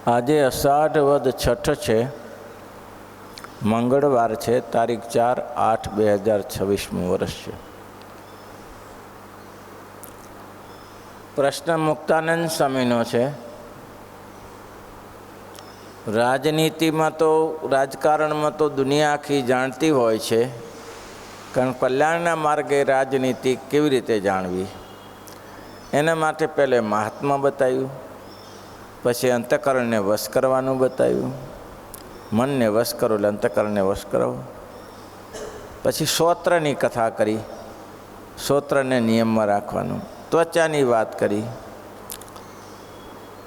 આજે અષાઢ વદ છઠ છે, મંગળવાર છે, તારીખ 4/8/2026 વર્ષ છે. પ્રશ્ન મુક્તાનંદ સ્વામીનો છે. રાજનીતિમાં તો રાજકારણમાં તો દુનિયા આખી જાણતી હોય છે, કારણ કલ્યાણના માર્ગે રાજનીતિ કેવી રીતે જાણવી એના માટે પહેલે મહાત્મા બતાવ્યું, પછી અંતઃકરણને વશ કરવાનું બતાવ્યું. મનને વશ કરો એટલે અંતઃકરણને વશ કરો. પછી શ્રોત્રની કથા કરી, શ્રોત્રને નિયમમાં રાખવાનું. ત્વચાની વાત કરી,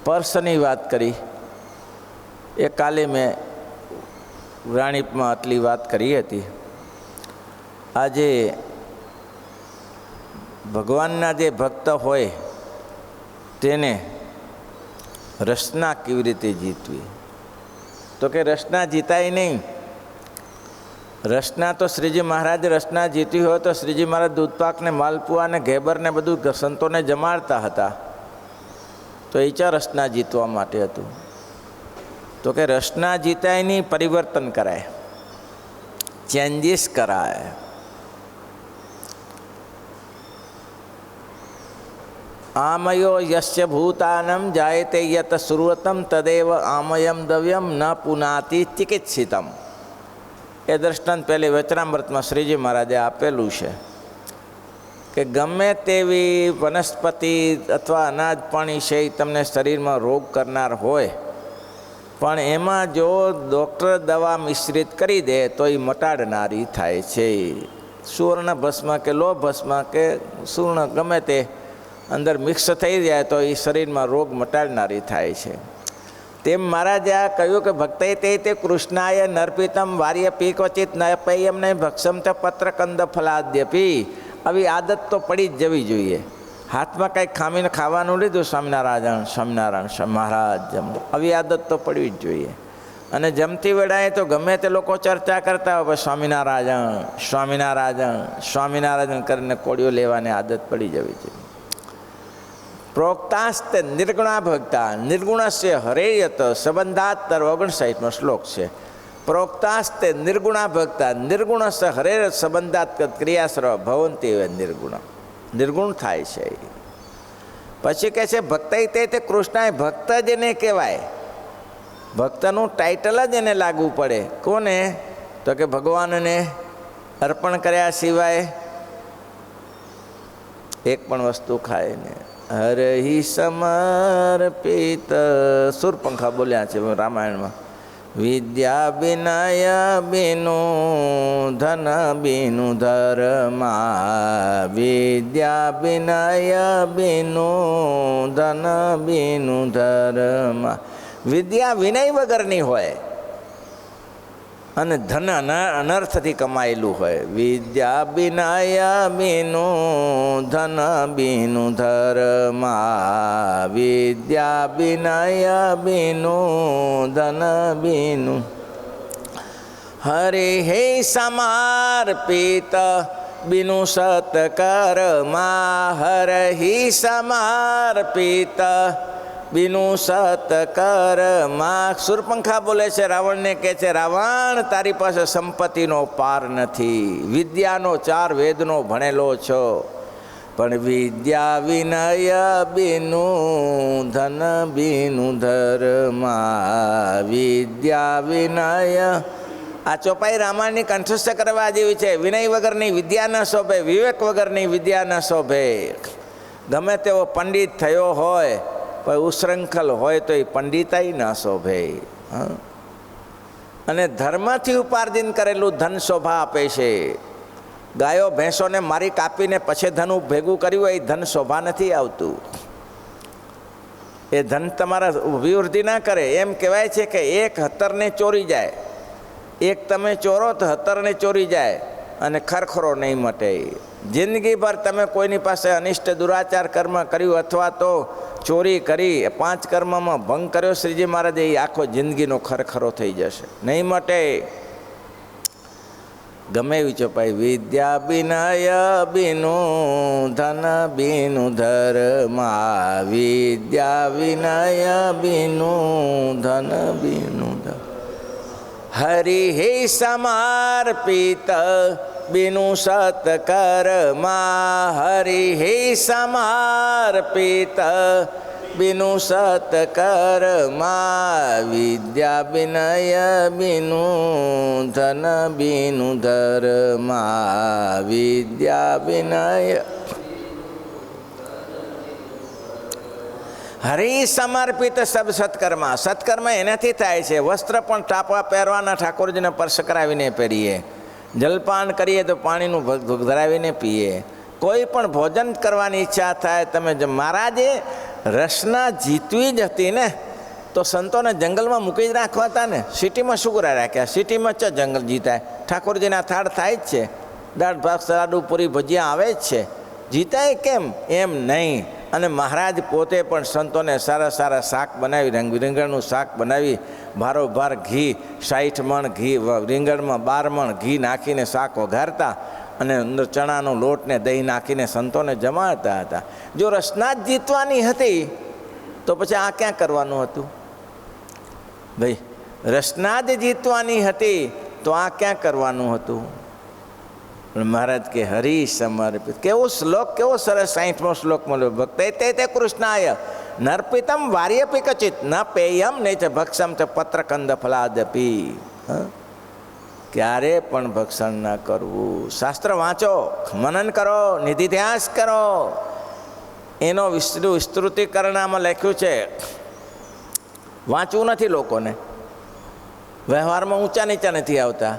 પર્સની વાત કરી. એ કાલે મેં રાણીપમાં આટલી વાત કરી હતી. આજે ભગવાનના જે ભક્ત હોય તેને રસના કેવી રીતે જીતવી, તો કે રસના જીતાય નહીં. રસના તો શ્રીજી મહારાજ રસના જીતી હોય તો શ્રીજી મહારાજ દૂધપાકને માલપુઆને ઘેબરને બધું સંતોને જમાડતા હતા. તો એ ચા રસના જીતવા માટે હતું. તો કે રસના જીતાય નહીં, પરિવર્તન કરાય, ચેન્જીસ કરાય. આમયો યસ્ય ભૂતાનમ જાયતે યત સુરવતમ તદેવ આમયમ દવ્યમ ન પુનાતિ ચિકિત્સિતમ. એ દ્રષ્ટાંત પહેલી વચનામૃતમાં શ્રીજી મહારાજે આપેલું છે કે ગમે તેવી વનસ્પતિ અથવા અનાજ પાણી છે એ તમને શરીરમાં રોગ કરનાર હોય, પણ એમાં જો ડૉક્ટર દવા મિશ્રિત કરી દે તો એ મટાડનારી થાય છે. સુવર્ણ ભસ્મ કે લોહ ભસ્મ કે સુવર્ણ ગમે તે અંદર મિક્સ થઈ જાય તો એ શરીરમાં રોગ મટાડનારી થાય છે. તેમ મહારાજે આ કહ્યું કે ભક્તૈ તે કૃષ્ણાય નર્પિતમ વાર્ય પી ક્વચિત ન પૈયમ નહીં ભક્ષમ તે પત્રકંદ ફલાદ્યપી. આવી આદત તો પડી જ જવી જોઈએ. હાથમાં કંઈક ખામીને ખાવાનું લીધું, સ્વામિનારાયણ સ્વામિનારાયણ મહારાજ જમો, આવી આદત તો પડવી જ જોઈએ. અને જમતી વેળાએ તો ગમે તે લોકો ચર્ચા કરતા હોય, સ્વામિનારાયણ સ્વામિનારાયણ સ્વામિનારાયણ કરીને કોળીઓ લેવાની આદત પડી જવી જોઈએ. પ્રોક્તાસ્તે નિર્ગુણા ભક્તા નિર્ગુણસ્ય હરેયત સંબંધાત 59મો શ્લોક છે. પ્રોક્તાસ્તે નિર્ગુણા ભક્તા નિર્ગુણસ્ય હરેર સંબંધાત ક્રિયાશ્રવ ભવંતી નિર્ગુણ. નિર્ગુણ થાય છે. પછી કહે છે ભક્તૈ તે કૃષ્ણાય. ભક્ત જ એને કહેવાય. ભક્તનું ટાઇટલ જ એને લાગવું પડે. કોને? તો કે ભગવાનને અર્પણ કર્યા સિવાય એક પણ વસ્તુ ખાય ને. હરહિ સમર્પિત સુરપંખા બોલ્યા છે રામાયણમાં. વિદ્યા વિનય બિનુ ધન બિનુ ધર્મા. વિદ્યા વિનય બિનુ ધન બિનુ ધર્મા. વિદ્યા વિનય વગરની હોય અને ધન અનર્થથી કમાયેલું હોય. વિદ્યા વિનય બિનુ ધન બિનુ ધર્મા. વિદ્યા વિનય બિનુ ધન બિનુ. હરિ હે સમર્પિત બિનુ સત્કર્મા. હરિ સમર્પિત બિનુ સત્કર્મા. સુરપંખા બોલે છે રાવણને, કહે છે રાવણ તારી પાસે સંપત્તિનો પાર નથી, વિદ્યાનો 4 વેદનો ભણેલો છો, પણ વિદ્યા વિનય બિનુ ધન બિનુ ધર્મા. વિદ્યા વિનય. આ ચોપાઈ રામાયણની કંઠસ્થ કરવા જેવી છે. વિનય વગરની વિદ્યા ન શોભે, વિવેક વગરની વિદ્યા ન શોભે. ગમે તેવો પંડિત થયો હોય પણ ઉશૃંખલ હોય તો એ પંડિતાઈ ન શોભે. અને ધર્મથી ઉપાર્જન કરેલું ધન શોભા આપે છે. ગાયો ભેંસોને મારી કાપીને પછી ધન ભેગું કર્યું હોય એ ધન શોભા નથી આવતું. એ ધન તમારા અભિવૃદ્ધિ ના કરે. એમ કહેવાય છે કે એક હતરને ચોરી જાય, એક તમે ચોરો તો હતરને ચોરી જાય અને ખરખરો નહીં મટે. જિંદગીભર તમે કોઈની પાસે અનિષ્ટ દુરાચાર કર્મ કર્યું અથવા તો ચોરી કરી, 5 કર્મમાં ભંગ કર્યો શ્રીજી મહારાજે, એ આખો જિંદગીનો ખરખરો થઈ જશે, નહીં મટે. ગમે એવી ચોપાઈ. વિદ્યા વિનય બિનુ ધન બિનુ ધર્મા. વિદ્યા વિનય બિનુ ધન બીનું ધન હરિ હે સમર્પિત બીનું સત્કર્મા હરિ હે સમર્પિત બીનું સત્કર્મા વિદ્યા વિનય બીનું ધન બીનું ધર્મા વિદ્યા વિનય હરિ સમર્પિત સબ સત્કર્મા સત્કર્મ એનાથી થાય છે. વસ્ત્ર પણ ટાપા પહેરવાના ઠાકોરજીને સ્પર્શ કરાવીને પહેરીએ, જલપાન કરીએ તો પાણીનું ધરાવીને પીએ, કોઈ પણ ભોજન કરવાની ઈચ્છા થાય તમે મહારાજે રસના જીતવી જ હતી ને તો સંતોને જંગલમાં મૂકી જ રાખવા હતા ને. સિટીમાં શું કરા રાખ્યા? સિટીમાં ચ જંગલ જીતાય? ઠાકોરજીના થાળ થાય જ છે, દાળ ભાત સલાડુ પૂરી ભજીયા આવે જ છે, જીતાય કેમ? એમ નહીં. અને મહારાજ પોતે પણ સંતોને સારા સારા શાક બનાવી, રીંગણનું શાક બનાવી, ભારોભાર ઘી 60 મણ ઘી રીંગણમાં 12 મણ ઘી નાખીને શાક વઘારતા અને અંદર ચણાનો લોટ ને દહીં નાખીને સંતોને જમાડતા હતા. જો રસના જ જીતવાની હતી તો પછી આ ક્યાં કરવાનું હતું ભાઈ? રસના જ જીતવાની હતી તો આ ક્યાં કરવાનું હતું? મહારાજ કે હરિ સમર્પિત. કેવો શ્લોક, કેવો સરસ 60મો શ્લોક મળ્યો. ભક્તે તે કૃષ્ણાય નર્પિતમ વાર્યપી કચિત ન પેયમ નહીં છે ભક્ષમ છે પત્રકંદ ફલાદપી. ક્યારે પણ ભક્ષણ ન કરવું. શાસ્ત્ર વાંચો, મનન કરો, નિધિધ્યાસ કરો. એનો વિસ્તૃતિકરણમાં લખ્યું છે. વાંચવું નથી લોકોને, વ્યવહારમાં ઊંચા નીચા નથી આવતા,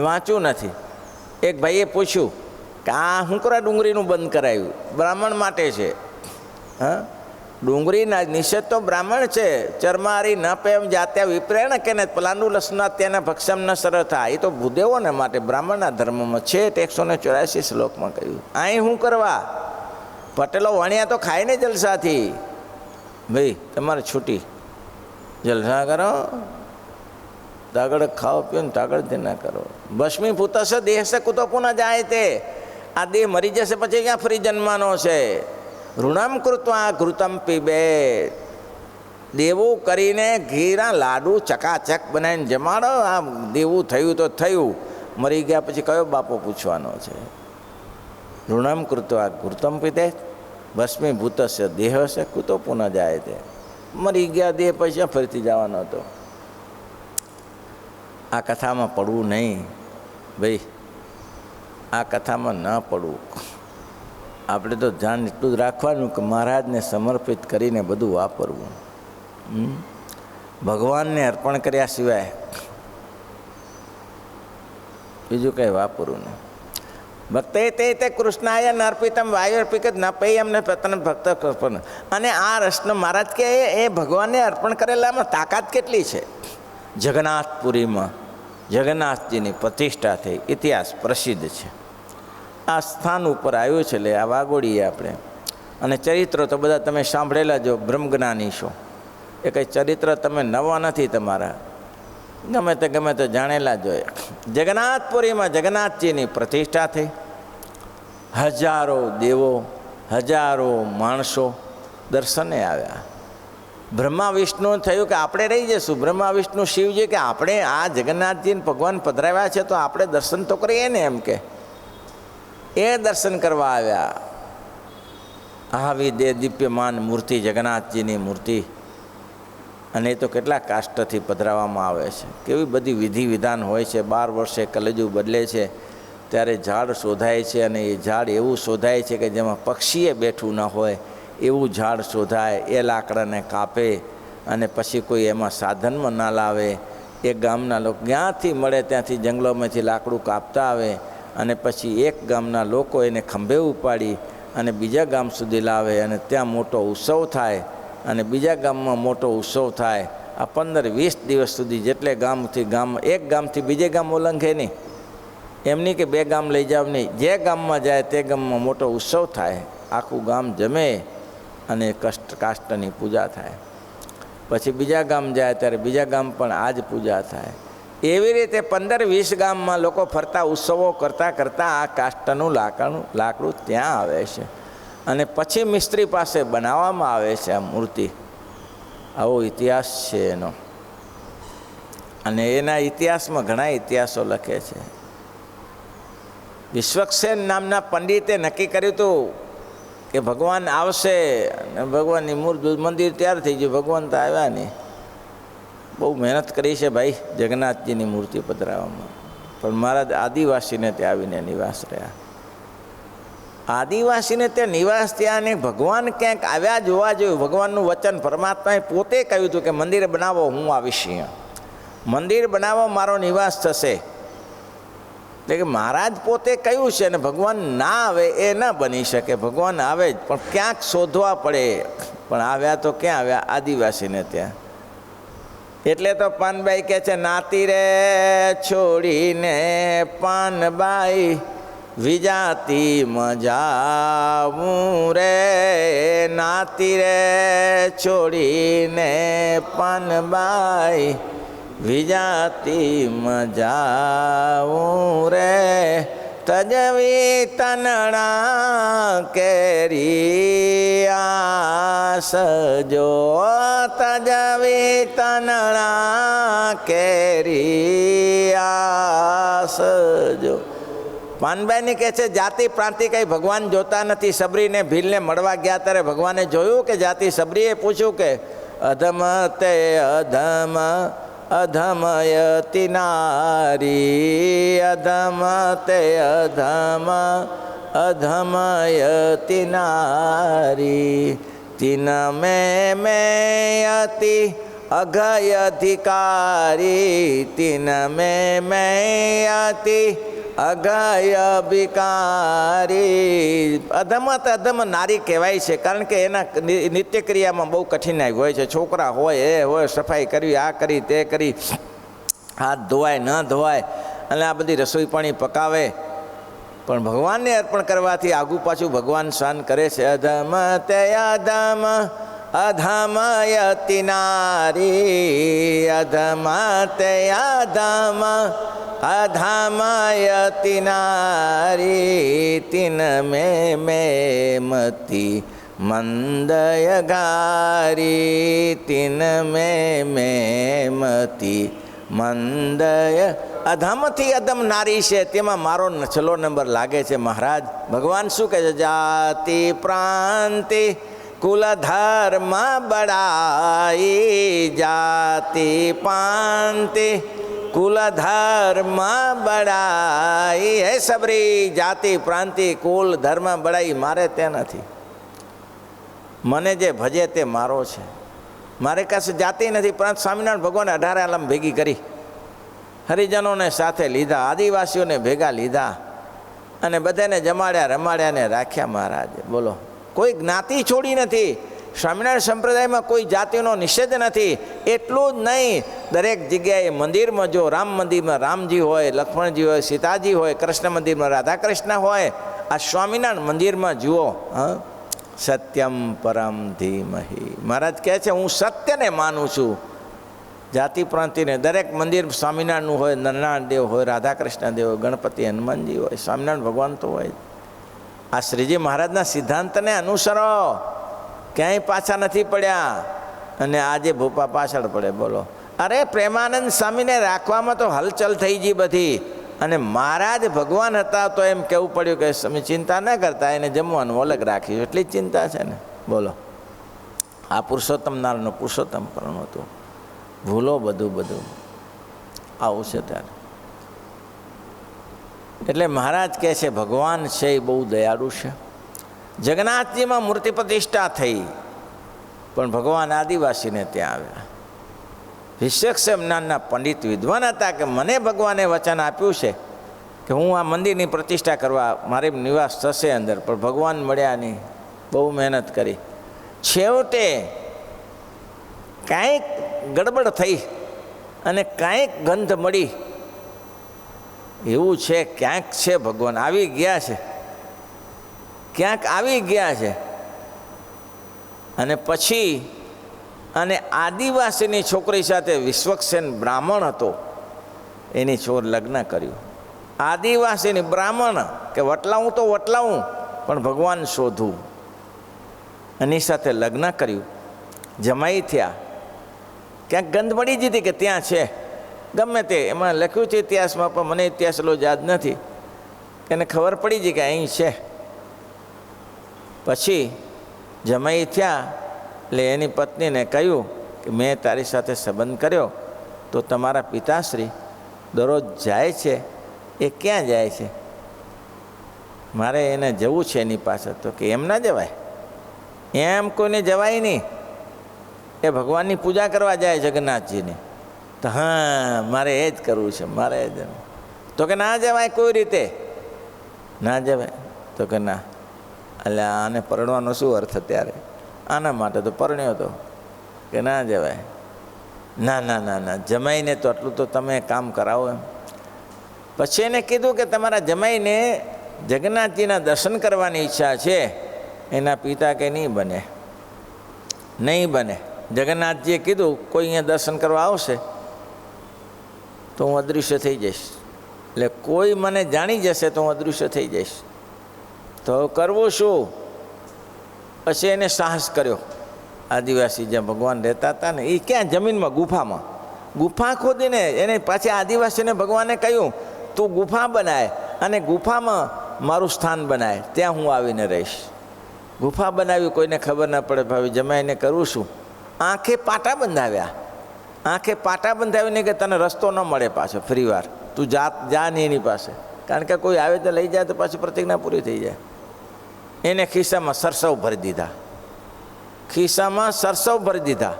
વાંચવું નથી. એક ભાઈએ પૂછ્યું કે આ શું કરે ડુંગળીનું બંધ કરાવ્યું? બ્રાહ્મણ માટે છે. હા, ડુંગળીના નિષેધ તો બ્રાહ્મણ છે. ચરમારી ન પેમ જાત્યા વિપ્રેણ કે ને પલાંડુ લસના તેના ભક્ષમ ન સરથા. એ તો ભૂદેવોને માટે બ્રાહ્મણના ધર્મમાં છે. 184 શ્લોકમાં કહ્યું. અહીં શું કરવા? પટેલો વણ્યા તો ખાય ને જલસાથી. ભાઈ તમારે છૂટી, જલસા કરો, તાગડ ખાઓ પીઓ ને તાગડથી ના કરો. ભસ્મી ભૂતશે દેહ સે કુતો પુનઃ જાય તે. આ દેહ મરી જશે પછી ક્યાં ફરી જન્મવાનો છે? ઋણમ કૃત્વા ઘૃતમ પીબે. દેવું કરીને ઘીના લાડુ ચકાચક બનાવીને જમાડો. આ દેવું થયું તો થયું, મરી ગયા પછી કયો બાપો પૂછવાનો છે? ઋણમ કૃત્વા ઘૃતમ પીતે ભસ્મી ભૂતશે દેહ સે કુતો પુનઃ જાય તે. મરી ગયા દેહ પછી ફરીથી જવાનો હતો. આ કથામાં પડવું નહીં ભાઈ, આ કથામાં ન પડવું. આપણે તો ધ્યાન એટલું જ રાખવાનું કે મહારાજને સમર્પિત કરીને બધું વાપરવું. ભગવાનને અર્પણ કર્યા સિવાય બીજું કંઈ વાપરવું નહીં. ભક્તે તે કૃષ્ણાય અર્પિતમ વાયુ અર્પિત ન પૈ એમને પતન ભક્ત અર્પણ. અને આ રસનો મહારાજ કે એ ભગવાનને અર્પણ કરેલામાં તાકાત કેટલી છે. જગન્નાથપુરીમાં જગન્નાથજીની પ્રતિષ્ઠા થઈ, ઇતિહાસ પ્રસિદ્ધ છે. આ સ્થાન ઉપર આવ્યું છે, એટલે આ વાગોડીએ આપણે. અને ચરિત્રો તો બધા તમે સાંભળેલા જો, બ્રહ્મજ્ઞાની છો. એ કંઈ ચરિત્ર તમે નવા નથી તમારા, ગમે તે જાણેલા જોઈએ. જગન્નાથપુરીમાં જગન્નાથજીની પ્રતિષ્ઠા થઈ. હજારો દેવો, હજારો માણસો દર્શને આવ્યા. બ્રહ્મા વિષ્ણુ થયું કે આપણે રહી જઈશું. બ્રહ્મા વિષ્ણુ શિવજી કે આપણે આ જગન્નાથજીને ભગવાન પધરાવ્યા છે તો આપણે દર્શન તો કરીએ ને, એમ કે એ દર્શન કરવા આવ્યા. આવી દિવ્યમાન મૂર્તિ જગન્નાથજીની મૂર્તિ, અને એ તો કેટલા કાષ્ટથી પધરાવવામાં આવે છે. કેવી બધી વિધિ વિધાન હોય છે. 12 વર્ષે કલેજું બદલે છે ત્યારે ઝાડ શોધાય છે, અને એ ઝાડ એવું શોધાય છે કે જેમાં પક્ષીએ બેઠું ન હોય એવું ઝાડ શોધાય. એ લાકડાને કાપે અને પછી કોઈ એમાં સાધનમાં ના લાવે. એ ગામના લોકો ક્યાંથી મળે ત્યાંથી જંગલોમાંથી લાકડું કાપતા આવે, અને પછી એક ગામના લોકો એને ખંભે ઉપાડી અને બીજા ગામ સુધી લાવે, અને ત્યાં મોટો ઉત્સવ થાય, અને બીજા ગામમાં મોટો ઉત્સવ થાય. આ 15-20 દિવસ સુધી જેટલે ગામથી ગામ, એક ગામથી બીજે ગામ ઓળંગે નહીં. એમની કે 2 ગામ લઈ જાવ નહીં, જે ગામમાં જાય તે ગામમાં મોટો ઉત્સવ થાય. આખું ગામ જમે અને કાષ્ટની પૂજા થાય. પછી બીજા ગામ જાય ત્યારે બીજા ગામ પણ આ જ પૂજા થાય. એવી રીતે 15-20 ગામમાં લોકો ફરતા ઉત્સવો કરતાં કરતાં આ કાષ્ટનું લાકડું ત્યાં આવે છે, અને પછી મિસ્ત્રી પાસે બનાવવામાં આવે છે આ મૂર્તિ. આવો ઇતિહાસ છે એનો. અને એના ઇતિહાસમાં ઘણા ઇતિહાસો લખે છે. વિશ્વક્સેન નામના પંડિતે નક્કી કર્યું હતું કે ભગવાન આવશે અને ભગવાનની મૂર્તિ મંદિર તૈયાર થઈ ગયું. ભગવાન તો આવ્યા નહીં. બહુ મહેનત કરી છે ભાઈ જગન્નાથજીની મૂર્તિ પધરાવવામાં, પણ મહારાજ આદિવાસીને ત્યાં આવીને નિવાસ રહ્યા. આદિવાસીને ત્યાં નિવાસ ત્યાં ને ભગવાન ક્યાંક આવ્યા જોવા જોયું. ભગવાનનું વચન પરમાત્માએ પોતે કહ્યું હતું કે મંદિર બનાવો, હું આવીશ અહીંયા, મંદિર બનાવો, મારો નિવાસ થશે. એટલે કે મહારાજ પોતે કહ્યું છે અને ભગવાન ના આવે એ ન બની શકે. ભગવાન આવે જ પણ ક્યાંક શોધવા પડે. પણ આવ્યા તો ક્યાં આવ્યા? આદિવાસીને ત્યાં. એટલે તો પાનબાઈ કહે છે, નાતી રે છોડીને પાનબાઈ વિજાતી મજાવું રે, નાતી રે છોડીને પાનબાઈ વિજાતી મજાવું રે, તજવી તનણા કેરી આસજો, તજવી તનણા કેરી આસજો. પાનબાઈને કહે છે જાતિ પ્રાંતિ કંઈ ભગવાન જોતા નથી. સબરીને ભીલને મળવા ગયા ત્યારે ભગવાને જોયું કે જાતિ. સબરીએ પૂછ્યું કે અધમ તે અધમ અધમયતિ નારી, અધમ તે અધમ અધમયતિ નારી, તિન મે અતિ અઘય અધિકારી, તિન મે અતિ અઘય ભિકારી. અધમત અધમ નારી કહેવાય છે કારણ કે એના નિત્યક્રિયામાં બહુ કઠિનાઈ હોય છે. છોકરા હોય એ હોય, સફાઈ કરવી, આ કરી તે કરી, હાથ ધોવાય ન ધોવાય, અને આ બધી રસોઈ પાણી પકાવે. પણ ભગવાનને અર્પણ કરવાથી આગું પાછું ભગવાન શાન કરે છે. અધમ તે અધમ અધમયતિ નારી, અધમ તે અધમ અધમયતિ નારી, તિન મે મતિ મંદય ગારી, તિન મે મતિ મંદય. અધમથી અધમ નારી છે તેમાં મારો છેલ્લો નંબર લાગે છે. મહારાજ ભગવાન શું કહે છે? જાતિ પ્રાંતિ કુલ ધર્મ બડાઈ, જાતિ પ્રાંતિ કુલ ધર્મ બડાઈ. હે સબરી, જાતિ પ્રાંતિ કુલ ધર્મ બડાઈ મારે તે નથી. મને જે ભજે તે મારો છે. મારે પાસે જાતિ નથી. પરંતુ સ્વામિનારાયણ ભગવાને 18 આલમ ભેગી કરી, હરિજનોને સાથે લીધા, આદિવાસીઓને ભેગા લીધા અને બધાને જમાડ્યા, રમાડ્યા ને રાખ્યા મહારાજે. બોલો, કોઈ જ્ઞાતિ છોડી નથી. સ્વામિનારાયણ સંપ્રદાયમાં કોઈ જાતિનો નિષેધ નથી. એટલું જ નહીં, દરેક જગ્યાએ મંદિરમાં જો રામ મંદિરમાં રામજી હોય, લક્ષ્મણજી હોય, સીતાજી હોય, કૃષ્ણ મંદિરમાં રાધા કૃષ્ણ હોય, આ સ્વામિનારાયણ મંદિરમાં જુઓ. સત્યમ પરમ ધીમહી. મહારાજ કહે છે હું સત્યને માનું છું. જાતિ પ્રાંતિને દરેક મંદિર સ્વામિનારાયણનું હોય, નરનારાયણ દેવ હોય, રાધા કૃષ્ણ દેવ હોય, ગણપતિ હનુમાનજી હોય, સ્વામિનારાયણ ભગવાન તો હોય. આ શ્રીજી મહારાજના સિદ્ધાંતને અનુસરો, ક્યાંય પાછા નથી પડ્યા. અને આજે ભૂપા પાછળ પડે. બોલો, અરે પ્રેમાનંદ સ્વામીને રાખવામાં તો હલચલ થઈ ગઈ બધી. અને મહારાજ ભગવાન હતા તો એમ કહેવું પડ્યું કે તમે ચિંતા ન કરતા, એને જમવાનું અલગ રાખ્યું. એટલી જ ચિંતા છે ને. બોલો, આ પુરુષોત્તમ નારાયણનું પુરુષોત્તમ પણ હતું. ભૂલો બધું આવું છે ત્યારે. એટલે મહારાજ કહે છે ભગવાન છે એ બહુ દયાળુ છે. જગન્નાથજીમાં મૂર્તિ પ્રતિષ્ઠા થઈ, પણ ભગવાન આદિવાસીને ત્યાં આવ્યા. વિશ્વક્ષેમ નામના પંડિત વિદ્વાન હતા કે મને ભગવાને વચન આપ્યું છે કે હું આ મંદિરની પ્રતિષ્ઠા કરવા મારે નિવાસ થશે અંદર. પણ ભગવાન મળ્યા નહીં. બહુ મહેનત કરી. છેવટે કાંઈક ગડબડ થઈ અને કાંઈક ગંધ મળી. એવું છે ક્યાંક છે ભગવાન આવી ગયા છે, ક્યાંક આવી ગયા છે. અને પછી અને આદિવાસીની છોકરી સાથે વિશ્વક્ષેન બ્રાહ્મણ હતો, એની છોર લગ્ન કર્યું. આદિવાસીની બ્રાહ્મણ કે વટલાવું તો વટલાવું પણ ભગવાન શોધું, એની સાથે લગ્ન કર્યું. જમાઈ થયા. ક્યાંક ગંધ પડી જતી કે ત્યાં છે, ગમે તે એમાં લખ્યું છે ઇતિહાસમાં, પણ મને ઇતિહાસ એટલો યાદ નથી. એને ખબર પડી ગઈ કે અહીં છે. પછી જમાઈ થયા એટલે એની પત્નીને કહ્યું કે મેં તારી સાથે સંબંધ કર્યો તો તમારા પિતાશ્રી દરરોજ જાય છે, એ ક્યાં જાય છે? મારે એને જવું છે એની પાસે. તો કે એમ ના જવાય, એમ કોઈને જવાય નહીં, એ ભગવાનની પૂજા કરવા જાય જગન્નાથજીની. તો હા મારે એ જ કરવું છે, મારે એ જ. તો કે ના જવાય, કોઈ રીતે ના જવાય. તો કે ના, એટલે આને પરણવાનો શું અર્થ ત્યારે? આના માટે તો પરણ્યો હતો કે ના જવાય. ના ના ના ના, જમાઈને તો આટલું તો તમે કામ કરાવો એમ. પછી એને કીધું કે તમારા જમાઈને જગન્નાથજીના દર્શન કરવાની ઈચ્છા છે. એના પિતા કે નહીં બને, નહીં બને. જગન્નાથજીએ કીધું કોઈ અહીંયા દર્શન કરવા આવશે તો હું અદૃશ્ય થઈ જઈશ, એટલે કોઈ મને જાણી જશે તો હું અદૃશ્ય થઈ જઈશ. તો કરવું શું? પછી એને સાહસ કર્યો. આદિવાસી જ્યાં ભગવાન રહેતા હતા ને, એ ક્યાં જમીનમાં ગુફામાં, ગુફા ખોદીને એને પાછી આદિવાસીને ભગવાને કહ્યું તું ગુફા બનાય અને ગુફામાં મારું સ્થાન બનાય, ત્યાં હું આવીને રહીશ. ગુફા બનાવી, કોઈને ખબર ના પડે. ભાવી જમાઈને કરવું શું? આંખે પાટા બંધાવ્યા, આંખે પાટા બંધાવીને કે તને રસ્તો ન મળે પાછો ફરી વાર, તું જા નહીં એની પાસે, કારણ કે કોઈ આવે તો લઈ જાય તો પાછી પ્રતિજ્ઞા પૂરી થઈ જાય. એને ખિસ્સામાં સરસવ ભરી દીધા, ખિસ્સામાં સરસવ ભરી દીધા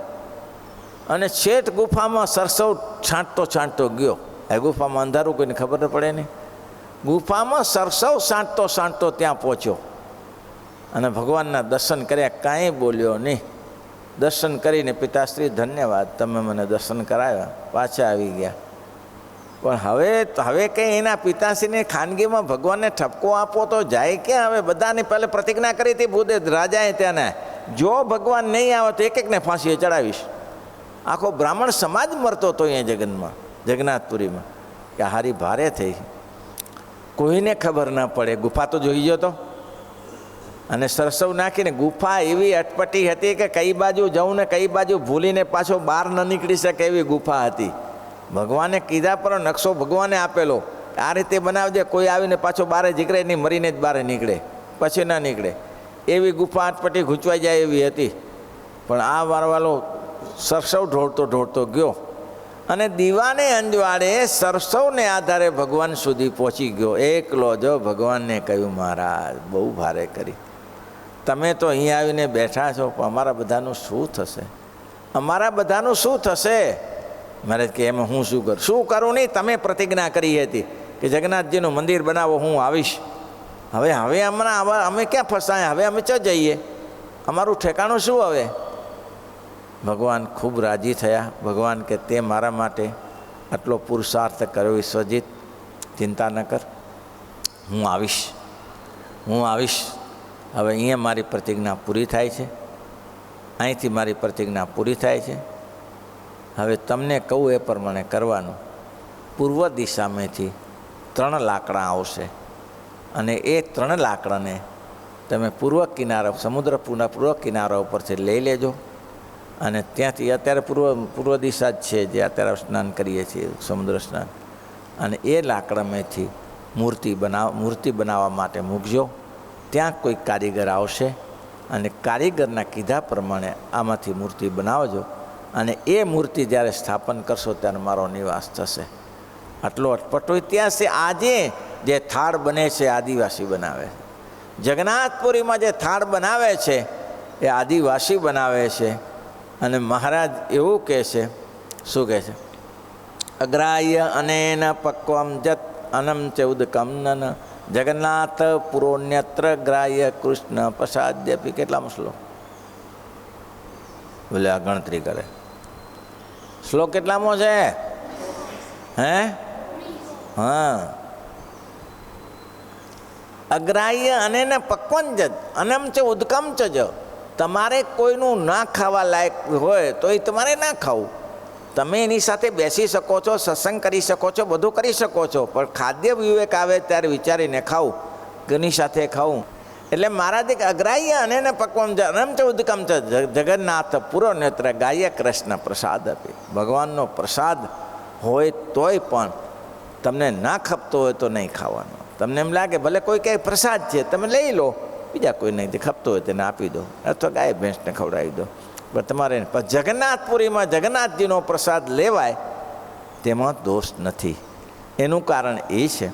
અને છેટ ગુફામાં સરસવ છાંટતો છાંટતો ગયો. એ ગુફામાં અંધારું, કોઈને ખબર ન પડે નહીં. ગુફામાં સરસવ છાંટતો છાંટતો ત્યાં પહોંચ્યો અને ભગવાનના દર્શન કર્યા, કાંઈ બોલ્યો નહીં. દર્શન કરીને પિતાશ્રી ધન્યવાદ, તમે મને દર્શન કરાવ્યા, પાછા આવી ગયા. પણ હવે કંઈ એના પિતાશ્રીને ખાનગીમાં ભગવાનને ઠપકો આપો તો જાય ક્યાં? હવે બધાને પહેલે પ્રતિજ્ઞા કરી હતી ભૂદેવ રાજાએ ત્યાંને, જો ભગવાન નહીં આવે તો એક એકને ફાંસીએ ચડાવીશ. આખો બ્રાહ્મણ સમાજ મરતો હતો અહીંયા જગન્નાથપુરીમાં, કે હારી ભારે થઈ, કોઈને ખબર ન પડે. ગુફા તો જોઈ ગયો તો, અને સરસવ નાખીને ગુફા એવી અટપટી હતી કે કઈ બાજુ જવું ને કઈ બાજુ ભૂલીને પાછો બહાર ન નીકળી શકે એવી ગુફા હતી. ભગવાને કીધા પર નકશો ભગવાને આપેલો, આ રીતે બનાવજે, કોઈ આવીને પાછો બહાર જીકરે નહીં, મરીને જ બહાર નીકળે, પછી ના નીકળે. એવી ગુફા અટપટી ગૂંચવાઈ જાય એવી હતી. પણ આ વારવાલો સરસવ ઢોળતો ઢોળતો ગયો અને દીવાને અંજવાળે સરસવને આધારે ભગવાન સુધી પહોંચી ગયો એકલો. જો ભગવાનને કહ્યું મહારાજ બહુ ભારે કરી, તમે તો અહીંયા આવીને બેઠા છો, પણ અમારા બધાનું શું થશે? અમારા બધાનું શું થશે? મહારાજ કે એમાં હું શું કરું? શું કરું નહીં, તમે પ્રતિજ્ઞા કરી હતી કે જગન્નાથજીનું મંદિર બનાવો, હું આવીશ. હવે હમણાં અમે ક્યાં ફસાયા? હવે અમે ક્યાં જઈએ? અમારું ઠેકાણું શું હવે? ભગવાન ખૂબ રાજી થયા. ભગવાન કે તે મારા માટે આટલો પુરુષાર્થ કર્યો વિશ્વજીત, ચિંતા ન કર, હું આવીશ, હું આવીશ. હવે અહીંયા મારી પ્રતિજ્ઞા પૂરી થાય છે, અહીંથી મારી પ્રતિજ્ઞા પૂરી થાય છે. હવે તમને કહું એ પ્રમાણે કરવાનું. પૂર્વ દિશામાંથી 3 લાકડા આવશે અને એ 3 લાકડાને તમે પૂર્વ કિનારા, સમુદ્ર પૂર્વ કિનારા ઉપરથી લઈ લેજો અને ત્યાંથી, અત્યારે પૂર્વ દિશા જ છે જે અત્યારે સ્નાન કરીએ છીએ, સમુદ્ર સ્નાન, અને એ લાકડામાંથી મૂર્તિ બનાવવા માટે મૂકજો. ત્યાં કોઈ કારીગર આવશે અને કારીગરના કીધા પ્રમાણે આમાંથી મૂર્તિ બનાવજો અને એ મૂર્તિ જ્યારે સ્થાપન કરશો ત્યારે મારો નિવાસ થશે. આટલો અટપટો ઇતિહાસ છે. આજે જે થાળ બને છે આદિવાસી બનાવે છે. જગન્નાથપુરીમાં જે થાળ બનાવે છે એ આદિવાસી બનાવે છે. અને મહારાજ એવું કહે છે, શું કહે છે? અગ્રાહ્ય અનેન પક્વમ જત અનમ ચ ઉદકમ નન જગન્નાથ પુરોન્યત્ર ગ્રાહ્ય કૃષ્ણ પ્રસાદ્યપી. કેટલામો શ્લોક? બોલે આ ગણતરી કરે. શ્લોક કેટલામો છે? હે? હા, અગ્રાહ્ય અનેન પક્વમ જત અનમ ચ ઉદકમ ચ જ. તમારે કોઈનું ના ખાવા લાયક હોય તો એ તમારે ના ખાવું. તમે એની સાથે બેસી શકો છો, સત્સંગ કરી શકો છો, બધું કરી શકો છો, પણ ખાદ્ય વિવેક આવે ત્યારે વિચારીને ખાવું, કોની સાથે ખાવું. એટલે મહારાજ અગ્રાહ્ય અને પક્વમ રમ ચૌદકમ ચ જગન્નાથ પૂરો નેત્ર ગાય કૃષ્ણ પ્રસાદ આપી. ભગવાનનો પ્રસાદ હોય તોય પણ તમને ના ખપતો હોય તો નહીં ખાવાનો. તમને એમ લાગે ભલે કોઈ કંઈ પ્રસાદ છે તમે લઈ લો, બીજા કોઈ નહીં ખપતો હોય તેને આપી દો અથવા ગાય ભેંસને ખવડાવી દો, પણ તમારે જગન્નાથપુરીમાં જગન્નાથજીનો પ્રસાદ લેવાય તેમાં દોષ નથી. એનું કારણ એ છે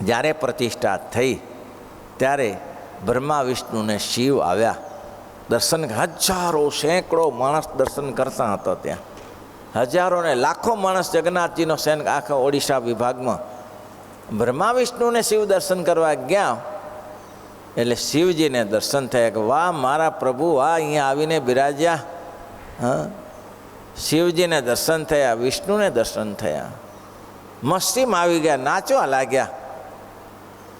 જ્યારે પ્રતિષ્ઠા થઈ ત્યારે બ્રહ્મા વિષ્ણુને શિવ આવ્યા દર્શન. હજારો સેંકડો માણસ દર્શન કરતા હતા ત્યાં. હજારો ને લાખો માણસ જગન્નાથજીનો સેન આખા ઓડિશા વિભાગમાં બ્રહ્મા વિષ્ણુને શિવ દર્શન કરવા ગયા. એટલે શિવજીને દર્શન થયા કે વાહ મારા પ્રભુ, વાહ અહીંયા આવીને બિરાજ્યા. હા, શિવજીને દર્શન થયા, વિષ્ણુને દર્શન થયા, મસ્તીમાં આવી ગયા, નાચવા લાગ્યા.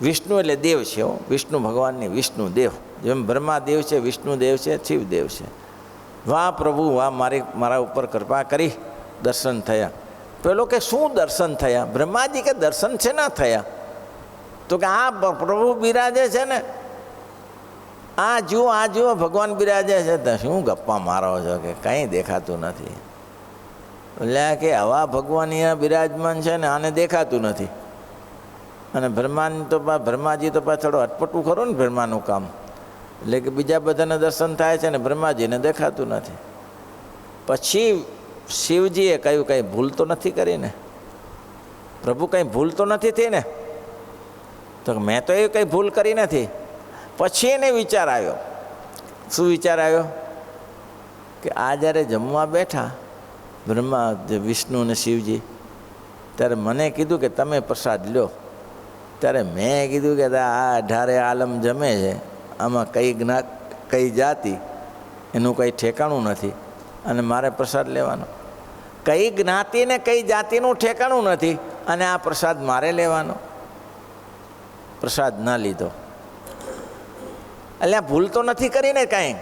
વિષ્ણુ એટલે દેવ છે, વિષ્ણુ ભગવાનની વિષ્ણુ દેવ, જેમ બ્રહ્મા દેવ છે, વિષ્ણુ દેવ છે, શિવ દેવ છે. વાહ પ્રભુ વાહ, મારા ઉપર કૃપા કરી, દર્શન થયા. પેલો કે શું દર્શન થયા? બ્રહ્માજી કે દર્શન છે ના થયા? તો કે આ પ્રભુ બિરાજે છે ને, આ જુઓ ભગવાન બિરાજે છે. તો શું ગપ્પા મારો છો કે કંઈ દેખાતું નથી? એટલે કે આવા ભગવાન અહીંયા બિરાજમાન છે ને, આને દેખાતું નથી. અને બ્રહ્માજી તો થોડો અટપટું ખરું ને બ્રહ્માનું કામ. એટલે કે બીજા બધાને દર્શન થાય છે ને બ્રહ્માજીને દેખાતું નથી. પછી શિવજીએ કહ્યું કંઈ ભૂલ તો નથી કરી ને પ્રભુ? કંઈ ભૂલ તો નથી થઈ ને? તો મેં તો એ કંઈ ભૂલ કરી નથી. પછી એને વિચાર આવ્યો. શું વિચાર આવ્યો? કે આ જ્યારે જમવા બેઠા બ્રહ્મા વિષ્ણુ અને શિવજી, ત્યારે મને કીધું કે તમે પ્રસાદ લ્યો. ત્યારે મેં કીધું કે આ 18 આલમ જમે છે, આમાં કઈ જ્ઞાત કઈ જાતિ એનું કંઈ ઠેકાણું નથી, અને મારે પ્રસાદ લેવાનો. કઈ જ્ઞાતિ ને કઈ જાતિનું ઠેકાણું નથી, અને આ પ્રસાદ મારે લેવાનો. પ્રસાદ ના લીધો એટલે ભૂલ તો નથી કરીને કાંઈ.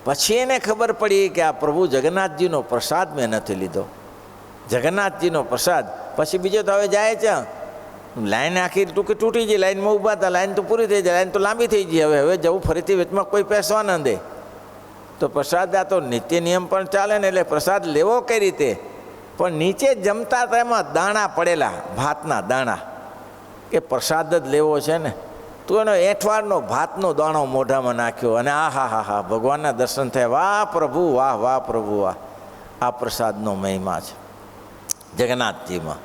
પછી એને ખબર પડી કે આ પ્રભુ જગન્નાથજીનો પ્રસાદ મેં નથી લીધો. જગન્નાથજીનો પ્રસાદ. પછી બીજો તો હવે જાય છે, લાઈન આખી તૂટી ગઈ, લાઈનમાં ઊભા હતા, લાઈન તો પૂરી થઈ જાય, લાઈન તો લાંબી થઈ ગઈ. હવે જવું ફરીથી વચમાં કોઈ પેસવા ન દે. તો પ્રસાદ આ તો નિત્ય નિયમ પણ ચાલે ને, એટલે પ્રસાદ લેવો કઈ રીતે? પણ નીચે જમતા તેમાં દાણા પડેલા, ભાતના દાણા, કે પ્રસાદ જ લેવો છે ને, તું એનો એઠવાડનો ભાતનો દાણો મોઢામાં નાખ્યો, અને હા ભગવાનના દર્શન થયા. વાહ પ્રભુ વાહ, વાહ પ્રભુ વાહ. આ પ્રસાદનો મહિમા છે જગન્નાથજીમાં.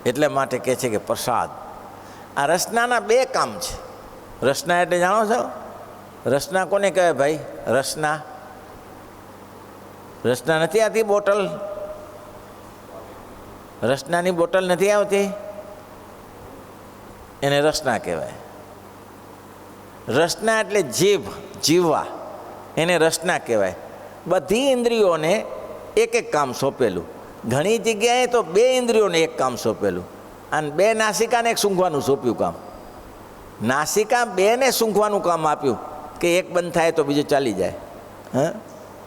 એટલે માટે કહે છે કે પ્રસાદ. આ રસનાના 2 કામ છે. રસના એટલે જાણો છો? રસના કોને કહેવાય ભાઈ? રસના નથી આવતી બોટલ? રસનાની બોટલ નથી આવતી, એને રસના કહેવાય. રસના એટલે જીભ, જીવવા, એને રસના કહેવાય. બધી ઇન્દ્રિયોને એક કામ સોંપેલું. ઘણી જગ્યાએ તો 2 ઇન્દ્રિયોને એક કામ સોંપેલું, અને 2 નાસિકાને એક સૂંઘવાનું સોંપ્યું કામ. નાસિકા 2ને સૂંઘવાનું કામ આપ્યું, કે એક બંધ થાય તો બીજું ચાલી જાય.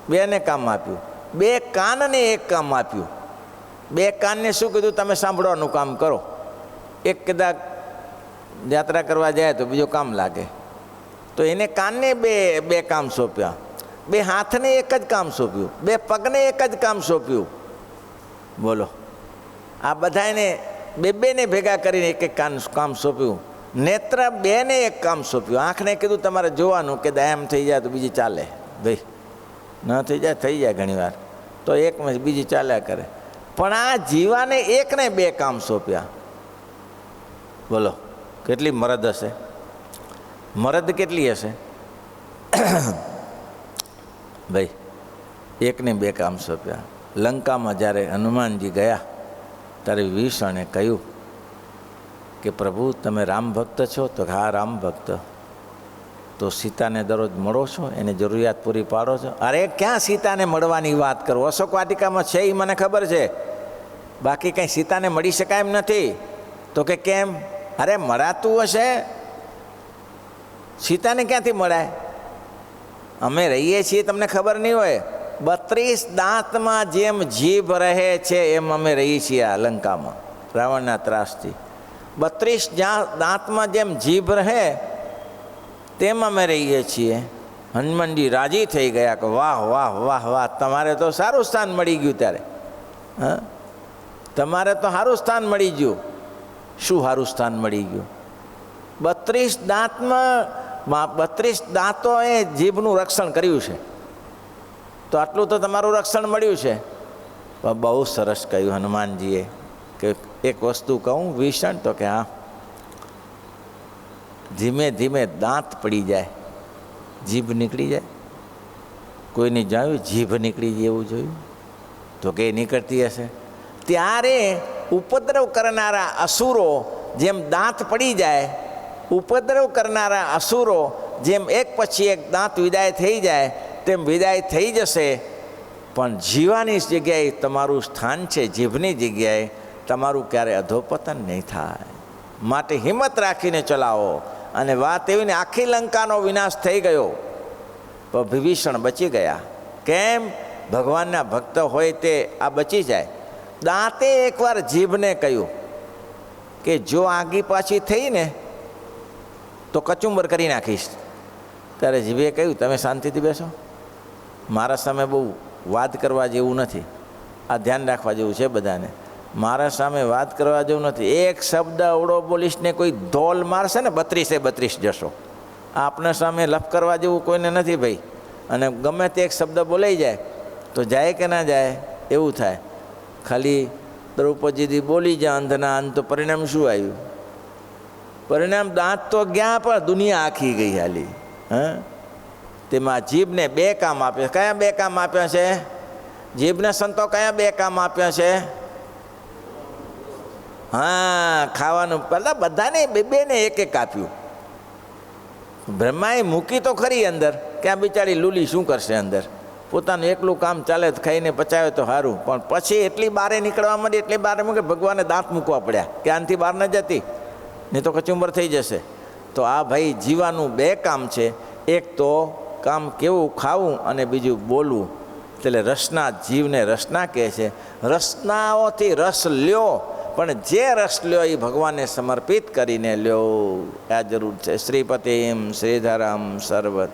2ને કામ આપ્યું. 2 કાનને એક કામ આપ્યું. 2 કાનને શું કીધું? તમે સાંભળવાનું કામ કરો. એક કદાચ યાત્રા કરવા જાય તો બીજું કામ લાગે, તો એને કાનને બે કામ સોંપ્યા. 2 હાથને એક જ કામ સોંપ્યું. 2 પગને એક જ કામ સોંપ્યું. બોલો, આ બધાને 2ને ભેગા કરીને એક કામ સોંપ્યું. નેત્ર 2ને એક કામ સોંપ્યું. આંખને કીધું તમારે જોવાનું, કે એમ થઈ જાય તો બીજી ચાલે. ભાઈ ન થઈ જાય, થઈ જાય ઘણી વાર, તો એક બીજી ચાલ્યા કરે. પણ આ જીવાને એકને 2 કામ સોંપ્યા. બોલો કેટલી મરદ હશે? મરદ કેટલી હશે ભાઈ? એકને 2 કામ સોંપ્યા. લંકામાં જ્યારે હનુમાનજી ગયા ત્યારે વિભીષણે કહ્યું કે પ્રભુ તમે રામ ભક્ત છો? તો હા રામ ભક્ત. તો સીતાને દરરોજ મળો છો? એની જરૂરિયાત પૂરી પાડો છો? અરે ક્યાં સીતાને મળવાની વાત કરો? અશોક વાટિકામાં છે એ મને ખબર છે, બાકી કંઈ સીતાને મળી શકાય એમ નથી. તો કે કેમ? અરે મળાતું હશે, સીતાને ક્યાંથી મળાય? અમે રહીએ છીએ તમને ખબર નહીં હોય. 32 દાંતમાં જેમ જીભ રહે છે એમ અમે રહીએ છીએ આ લંકામાં રાવણના ત્રાસથી. 32 દાંતમાં જેમ જીભ રહે તેમાં અમે રહીએ છીએ. હનુમાનજી રાજી થઈ ગયા કે વાહ વાહ વાહ વાહ, તમારે તો સારું સ્થાન મળી ગયું. ત્યારે હા, તમારે તો સારું સ્થાન મળી ગયું. શું સારું સ્થાન મળી ગયું? 32 દાંતમાં 32 દાંતોએ જીભનું રક્ષણ કર્યું છે, તો આટલું તો તમારું રક્ષણ મળ્યું છે. બહુ સરસ કહ્યું હનુમાનજીએ કે એક વસ્તુ કહું વિષણ, તો કે હા, ધીમે ધીમે દાંત પડી જાય, જીભ નીકળી જાય. કોઈને જોયું જીભ નીકળી જાય એવું જોયું? તો કે નીકળતી હશે. ત્યારે ઉપદ્રવ કરનારા અસુરો જેમ દાંત પડી જાય, ઉપદ્રવ કરનારા અસુરો જેમ એક પછી એક દાંત વિદાય થઈ જાય તેમ વિદાય થઈ જશે. પણ જીવાની જગ્યાએ તમારું સ્થાન છે, જીભની જગ્યાએ તમારું ક્યારે અધોપતન નહીં થાય. માટે હિંમત રાખીને ચલાવો. અને વાત એવી ને, આખી લંકાનો વિનાશ થઈ ગયો પણ વિભીષણ બચી ગયા. કેમ? ભગવાનના ભક્ત હોય તે આ બચી જાય. દાંતે એકવાર જીભને કહ્યું કે જો આગી પાછી થઈ ને તો કચુંબર કરી નાખીશ. ત્યારે જીભે કહ્યું તમે શાંતિથી બેસો, મારા સામે બહુ વાત કરવા જેવું નથી. આ ધ્યાન રાખવા જેવું છે બધાને. મારા સામે વાત કરવા જેવું નથી. એક શબ્દ અવળો બોલીશ ને કોઈ ધોલ મારશે ને 32 જશો. આપણા સામે લફ કરવા જેવું કોઈને નથી ભાઈ. અને ગમે તે એક શબ્દ બોલાઈ જાય તો જાય કે ના જાય એવું થાય. ખાલી દ્રૌપદીથી બોલી જાય અંધના અંત, તો પરિણામ શું આવ્યું? પરિણામ દાંત તો ગયા પણ દુનિયા આખી ગઈ હાલી. હા, તેમાં જીભને 2 કામ આપ્યા. કયા 2 કામ આપ્યા છે? જીભને સંતો કયા 2 કામ આપ્યા છે? હા, ખાવાનું. પહેલાં બધાને 2 ને 1 આપ્યું. બ્રહ્માએ મૂકી તો ખરી અંદર, કે આ બિચારી લૂલી શું કરશે અંદર, પોતાનું એકલું કામ ચાલે ખાઈને પચાવે તો સારું. પણ પછી એટલી બારે નીકળવા માંડી, એટલી બારે મૂકે ભગવાને દાંત મૂકવા પડ્યા કે આનાથી બહાર ન જતી, નહીં તો કચુંબર થઈ જશે. તો આ ભાઈ જીવાનું 2 કામ છે. એક તો કામ કેવું ખાવું અને બીજું બોલવું. એટલે રસના, જીવને રસના કહે છે. રસનાઓથી રસ લ્યો, પણ જે રસ લ્યો એ ભગવાનને સમર્પિત કરીને લ્યો. આ જરૂર છે. શ્રીપતિમ શ્રીધરમ સર્વત